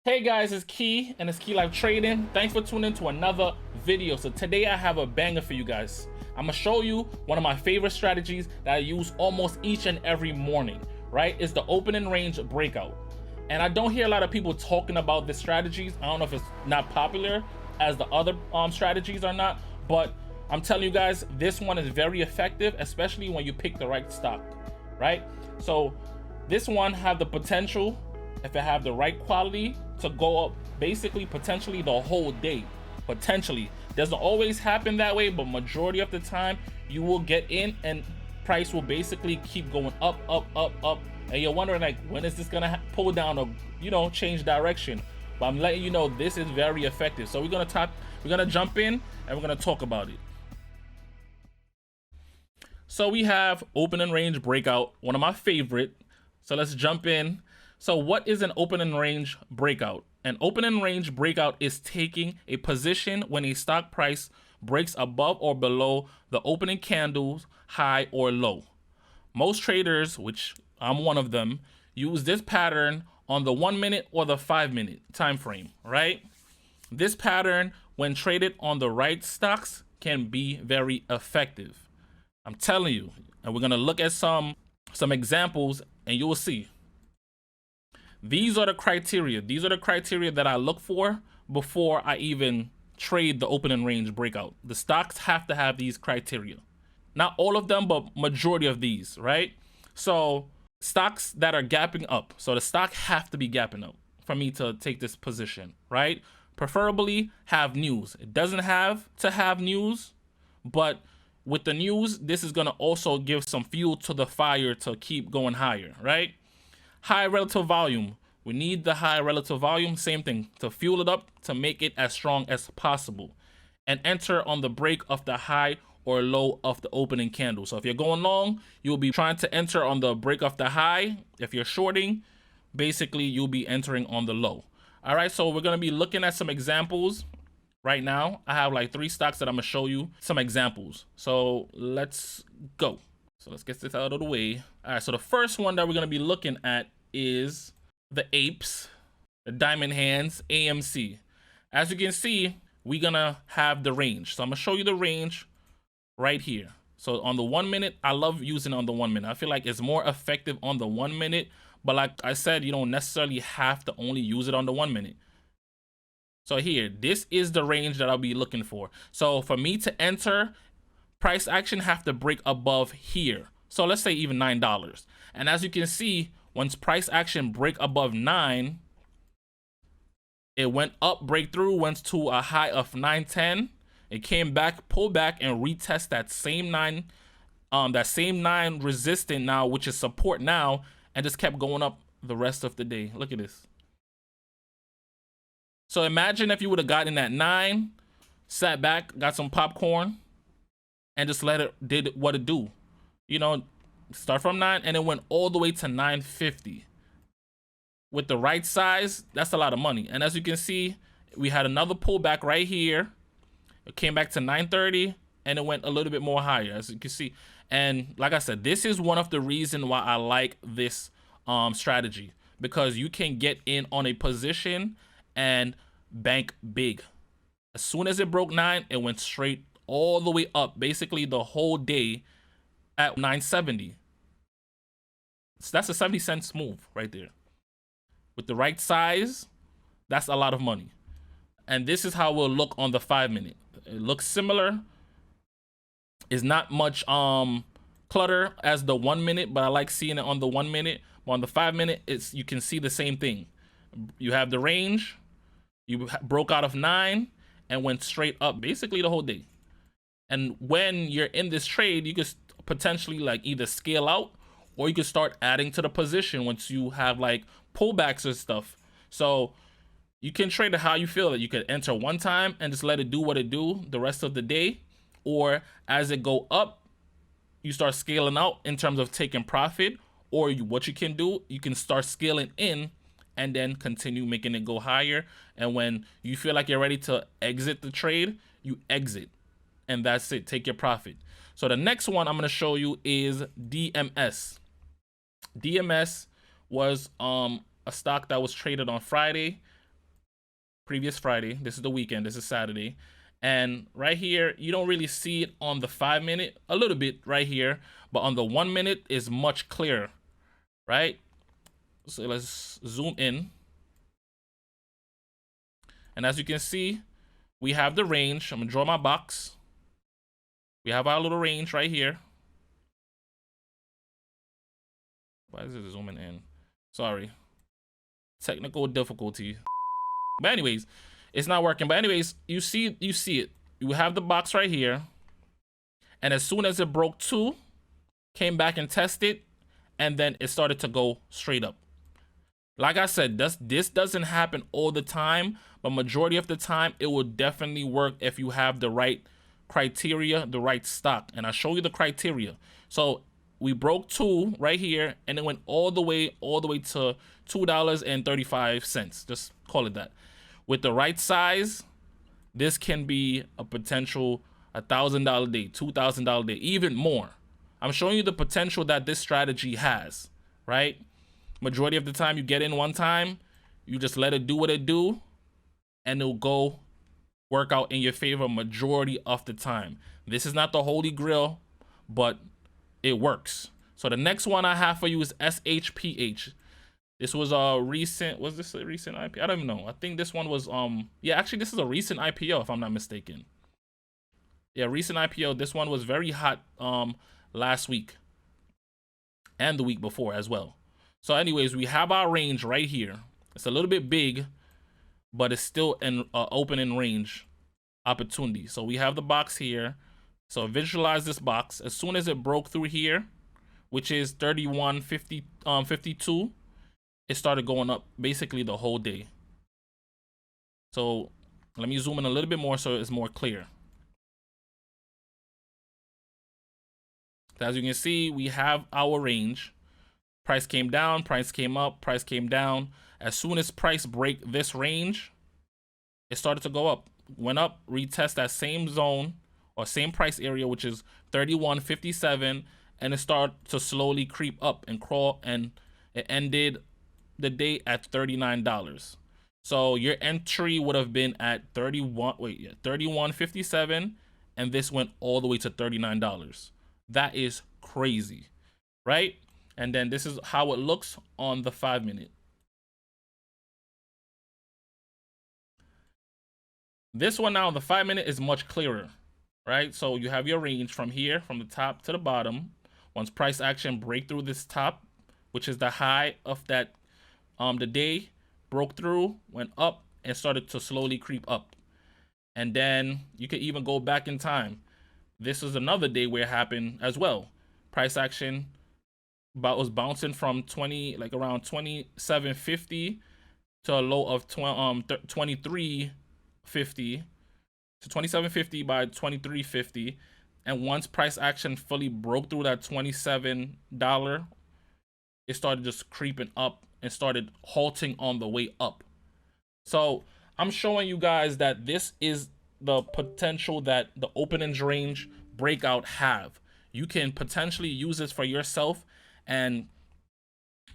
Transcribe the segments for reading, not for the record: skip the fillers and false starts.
Hey guys, it's Key and it's Key Life Trading. Thanks for tuning in to another video. So today I have a banger for you guys. I'm gonna show you one of my favorite strategies that I use almost each and every morning, right? It's the opening range breakout. And I don't hear a lot of people talking about the strategies. I don't know if it's not popular as the other strategies are not, but I'm telling you guys, this one is very effective, especially when you pick the right stock, right? So this one have the potential, if it have the right quality, to go up basically potentially the whole day. Potentially doesn't always happen that way, but majority of the time you will get in and price will basically keep going up, and you're wondering like, when is this gonna pull down or change direction? But I'm letting you know this is very effective. So we're gonna jump in and we're gonna talk about it. So we have opening range breakout, one of my favorite. So let's jump in. So what is an opening range breakout? An opening range breakout is taking a position when a stock price breaks above or below the opening candle's high or low. Most traders, which I'm one of them, use this pattern on the 1 minute or the 5 minute time frame, right? This pattern, when traded on the right stocks, can be very effective. I'm telling you, and we're gonna look at some examples and you will see. These are the criteria. These are the criteria that I look for before I even trade the opening range breakout. The stocks have to have these criteria. Not all of them, but majority of these, right? So stocks that are gapping up. So the stock have to be gapping up for me to take this position, right? Preferably have news. It doesn't have to have news, but with the news, this is going to also give some fuel to the fire to keep going higher, right? High relative volume. We need the high relative volume, same thing, to fuel it up, to make it as strong as possible. And enter on the break of the high or low of the opening candle. So if you're going long, you'll be trying to enter on the break of the high. If you're shorting, basically you'll be entering on the low. All right, so we're going to be looking at some examples right now. I have like 3 stocks that I'm going to show you some examples. So let's go. So let's get this out of the way. All right, so the first one that we're going to be looking at is the apes, the diamond hands, AMC. As you can see, we're going to have the range. So I'm going to show you the range right here. So on the 1 minute, I love using on the 1 minute. I feel like it's more effective on the 1 minute. But like I said, you don't necessarily have to only use it on the 1 minute. So here, this is the range that I'll be looking for. So for me to enter, price action have to break above here. So let's say even $9. And as you can see, once price action break above 9, it went up, breakthrough, went to a high of 910. It came back, pulled back, and retest that same 9 resistant now, which is support now, and just kept going up the rest of the day. Look at this. So imagine if you would have gotten that 9, sat back, got some popcorn, and just let it did what it do. You know, start from 9 and it went all the way to 950. With the right size, that's a lot of money. And as you can see, we had another pullback right here. It came back to 930 and it went a little bit more higher, as you can see. And like I said, this is one of the reasons why I like this strategy, because you can get in on a position and bank big. As soon as it broke 9, it went straight all the way up, basically the whole day at 970. So that's a 70-cent move right there. With the right size, that's a lot of money. And this is how it will look on the 5 minute. It looks similar. It's not much clutter as the 1 minute, but I like seeing it on the 1 minute. But on the 5 minute, you can see the same thing. You have the range. You broke out of 9 and went straight up basically the whole day. And when you're in this trade, you could potentially like either scale out or you could start adding to the position once you have like pullbacks or stuff. So you can trade it how you feel. That you could enter one time and just let it do what it do the rest of the day, or as it go up, you start scaling out in terms of taking profit. Or what you can do, you can start scaling in and then continue making it go higher. And when you feel like you're ready to exit the trade, you exit. And that's it. Take your profit. So the next one I'm going to show you is DMS. DMS was a stock that was traded on Friday. previous Friday. This is the weekend. This is Saturday. And right here, you don't really see it on the 5 minute, a little bit right here, but on the 1 minute is much clearer, right? So let's zoom in. And as you can see, we have the range. I'm gonna draw my box. We have our little range right here. Why is it zooming in? Sorry. Technical difficulty. But anyways, it's not working. But anyways, you see it. You have the box right here. And as soon as it broke 2, came back and tested, and then it started to go straight up. Like I said, this doesn't happen all the time, but majority of the time, it will definitely work if you have the right criteria, the right stock. And I'll show you the criteria. So we broke 2 right here, and it went all the way to $2.35. Just call it that. With the right size, this can be a potential $1,000 day, $2,000 day, even more. I'm showing you the potential that this strategy has, right? Majority of the time, you get in one time, you just let it do what it do, and it'll go work out in your favor majority of the time. This is not the holy grail, but it works. So the next one I have for you is SHPH. This was a recent, was this a recent IPO? I don't even know. I think this one was, yeah, actually this is a recent IPO if I'm not mistaken. Yeah, recent IPO. This one was very hot last week and the week before as well. So anyways, we have our range right here. It's a little bit big, but it's still an opening range opportunity. So we have the box here. So visualize this box. As soon as it broke through here, which is 31.52, it started going up basically the whole day. So let me zoom in a little bit more so it's more clear. As you can see, we have our range. Price came down, price came up, price came down. As soon as price break this range, it started to go up. Went up, retest that same zone or same price area, which is 31.57, and it started to slowly creep up and crawl, and it ended the day at $39. So your entry would have been at 31.57, and this went all the way to $39. That is crazy, right? And then this is how it looks on the 5 minute. This one now, the 5 minute is much clearer, right? So you have your range from here, from the top to the bottom. Once price action break through this top, which is the high of that, the day, broke through, went up, and started to slowly creep up. And then you can even go back in time. This is another day where it happened as well. Price action was bouncing from around 27.50 to a low of 23.50 to 27.50 by 23.50, and once price action fully broke through that $27, it started just creeping up and started halting on the way up. So I'm showing you guys that this is the potential that the opening range breakout have. You can potentially use this for yourself and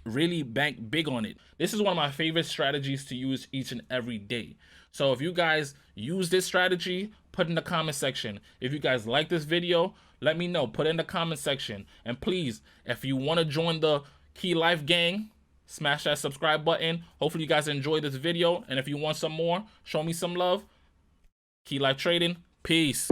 really bank big on it. This is one of my favorite strategies to use each and every day. So if you guys use this strategy, put in the comment section. If you guys like this video, let me know. Put it in the comment section. And please, if you want to join the Key Life gang, smash that subscribe button. Hopefully you guys enjoyed this video. And if you want some more, show me some love. Key Life Trading. Peace.